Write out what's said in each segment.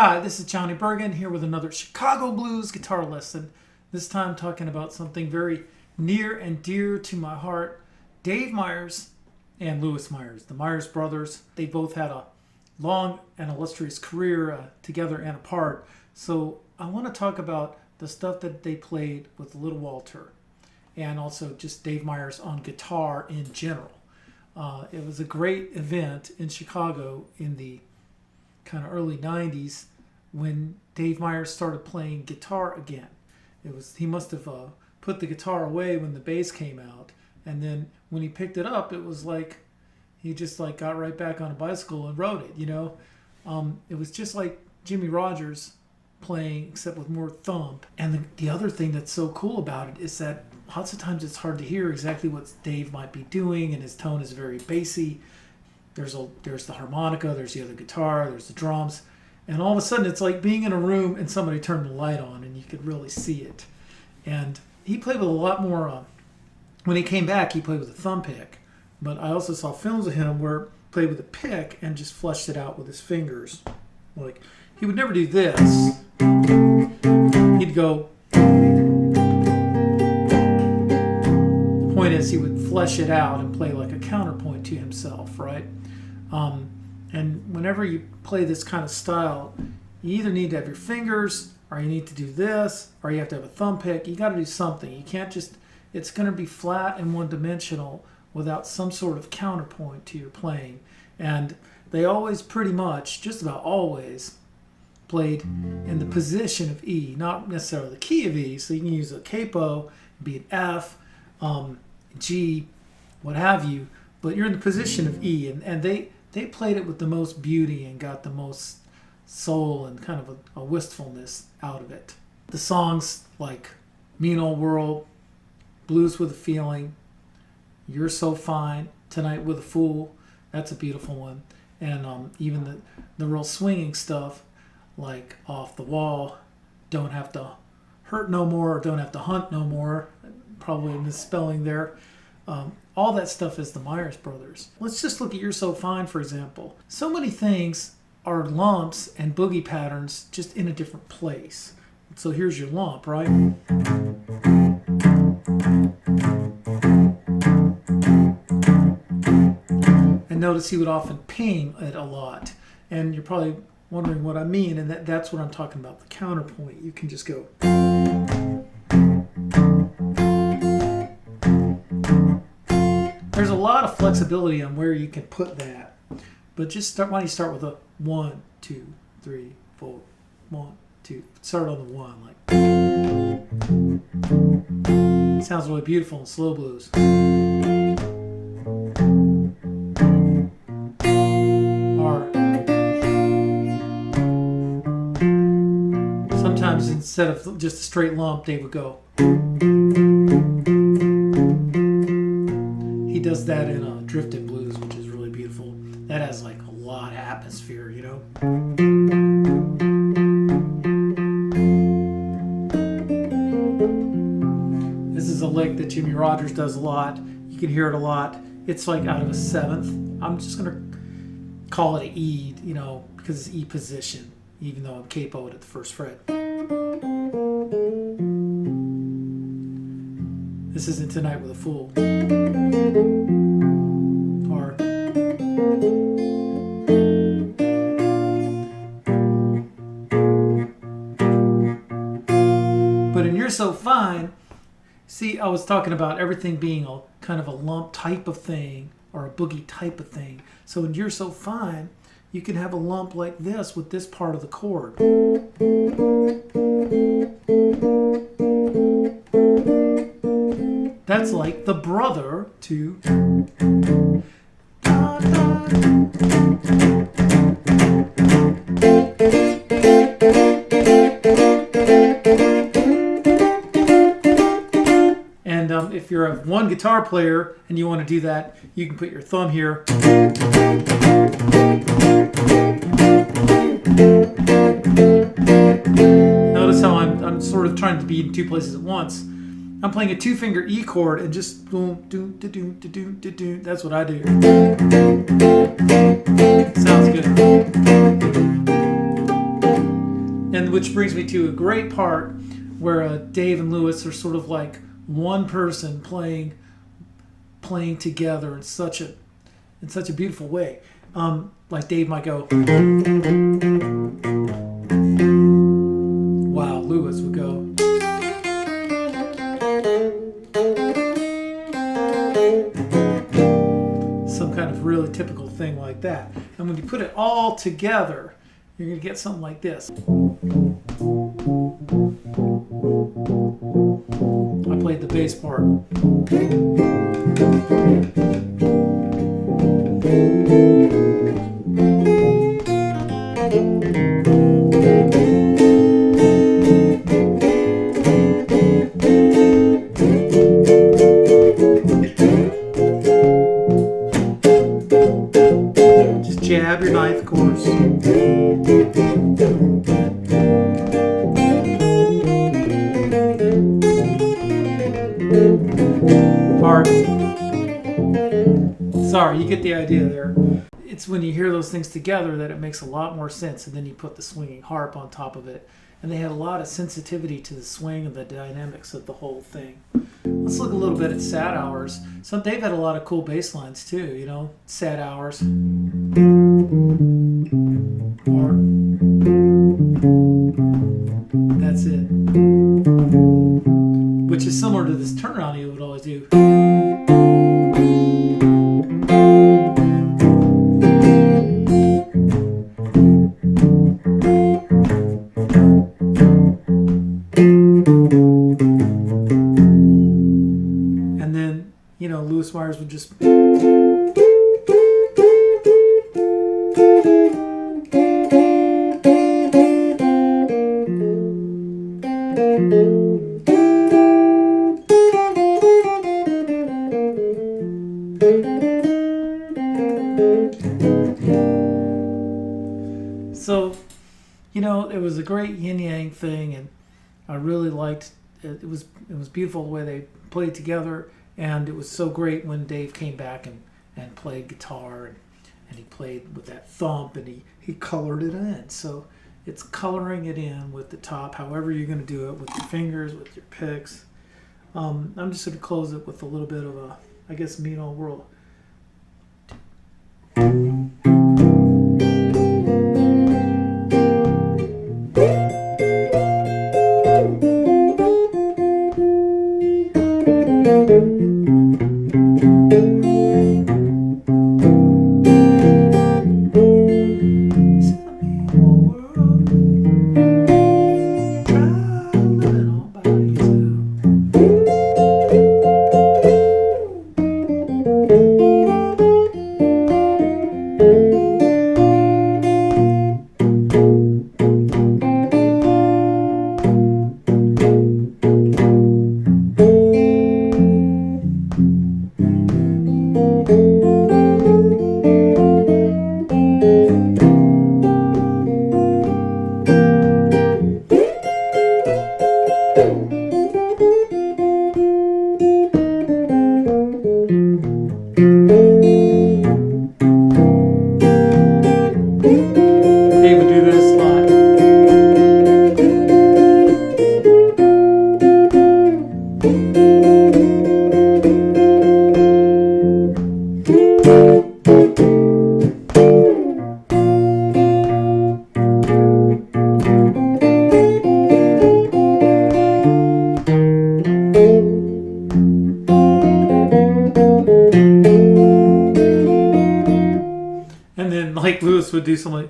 Hi, this is Johnny Bergen here with another Chicago Blues guitar lesson. This time talking about something very near and dear to my heart. Dave Myers and Louis Myers, the Myers brothers. They both had a long and illustrious career together and apart. So I want to talk about the stuff that they played with Little Walter and also just Dave Myers on guitar in general. It was a great event in Chicago in the kind of early 90s when Dave Myers started playing guitar again. He must have put the guitar away when the bass came out, and then when he picked it up, it was like he just like got right back on a bicycle and rode it, you know. It was just like Jimmy Rogers playing, except with more thump. And the other thing that's so cool about it is that lots of times it's hard to hear exactly what Dave might be doing, and his tone is very bassy. There's the harmonica, there's the other guitar, there's the drums, and all of a sudden it's like being in a room and somebody turned the light on and you could really see it. And he played with a lot more. When he came back, he played with a thumb pick, but I also saw films of him where he played with a pick and just fleshed it out with his fingers. Like, he would never do this. He'd go. The point is, he would flesh it out and play like a counterpoint to himself, right? And whenever you play this kind of style, you either need to have your fingers, or you need to do this, or you have to have a thumb pick. You got to do something. You can't just, it's going to be flat and one-dimensional without some sort of counterpoint to your playing. And they always pretty much, just about always, played in the position of E, not necessarily the key of E. So you can use a capo, be an F, G, what have you, but you're in the position of E, and they played it with the most beauty and got the most soul and kind of a wistfulness out of it. The songs like Mean Old World, Blues with a Feeling, You're So Fine, Tonight with a Fool, that's a beautiful one. And even the real swinging stuff like Off the Wall, Don't Have to Hurt No More, or Don't Have to Hunt No More, probably a misspelling there. All that stuff is the Myers brothers. Let's just look at You're So Fine, for example. So many things are lumps and boogie patterns just in a different place. So here's your lump, right? And notice he would often ping it a lot. And you're probably wondering what I mean, and that's what I'm talking about, the counterpoint. You can just go. There's a lot of flexibility on where you can put that, but just why don't you start with a 1, 2, 3, 4, 1, 2. Start on the 1, like. It sounds really beautiful in slow blues. Or sometimes instead of just a straight lump, they would go. Does that in a drifted blues, which is really beautiful. That has like a lot of atmosphere, you know. This is a lick that Jimmy Rogers does a lot. You can hear it a lot. It's like out of a 7th. I'm just gonna call it an E, you know, because it's E position, even though I'm capoed at the 1st fret. This isn't Tonight with a Fool. Or but in You're So Fine, see, I was talking about everything being a kind of a lump type of thing or a boogie type of thing. So in You're So Fine, you can have a lump like this with this part of the chord. That's like the brother to. And if you're a one guitar player and you want to do that, you can put your thumb here. Notice how I'm sort of trying to be in 2 places at once. I'm playing a 2-finger E chord and just boom, doom, da doom, da doom, da doom. That's what I do. Sounds good. which brings me to a great part where Dave and Louis are sort of like one person playing together in such a beautiful way. Like Dave might go, while Louis would go. Some kind of really typical thing like that. And when you put it all together, you're going to get something like this. I played the bass part. Just jab your ninth chorus. Hard. Sorry, you get the idea there. It's when you hear those things together that it makes a lot more sense, and then you put the swinging harp on top of it. And they had a lot of sensitivity to the swing and the dynamics of the whole thing. Let's look a little bit at Sad Hours. They've had a lot of cool bass lines too, you know. Sad Hours. Or that's it. Which is similar to this turnaround you would always do. And then, you know, Louis Myers would just... So, you know, it was a great yin-yang thing, and I really liked it. It was beautiful the way they played together, and it was so great when Dave came back and played guitar, and he played with that thump, and he colored it in. So it's coloring it in with the top, however you're going to do it, with your fingers, with your picks. I'm just going to close it with a little bit of a, I guess, Mean Old World. Like Louis would do something like...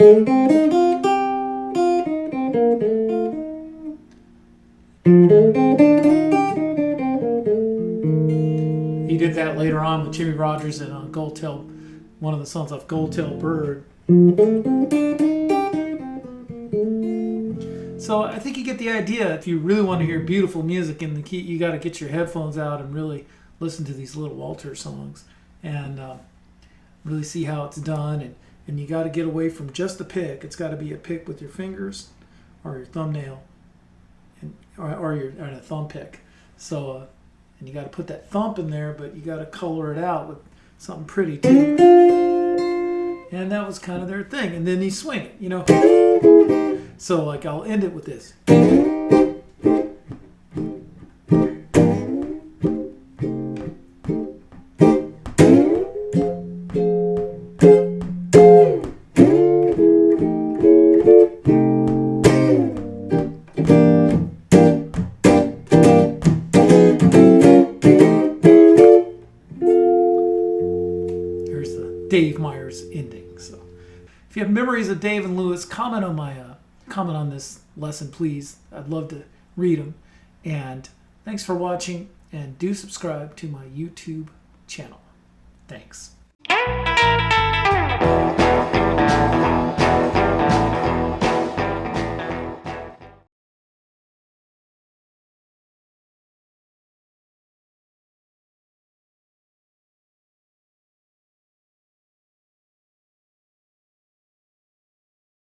He did that later on with Jimmy Rogers and on Goldtail, one of the songs off Goldtail Bird. So I think you get the idea. If you really want to hear beautiful music in the key, you got to get your headphones out and really listen to these little Walter songs and really see how it's done. And you got to get away from just a pick. It's got to be a pick with your fingers or your thumbnail or a thumb pick. So, and you got to put that thump in there, but you got to color it out with something pretty too. And that was kind of their thing. And then you swing it, you know. So like I'll end it with this. Dave Myers ending. So if you have memories of Dave and Louis, comment on this lesson, please. I'd love to read them. And thanks for watching, and do subscribe to my YouTube channel. Thanks.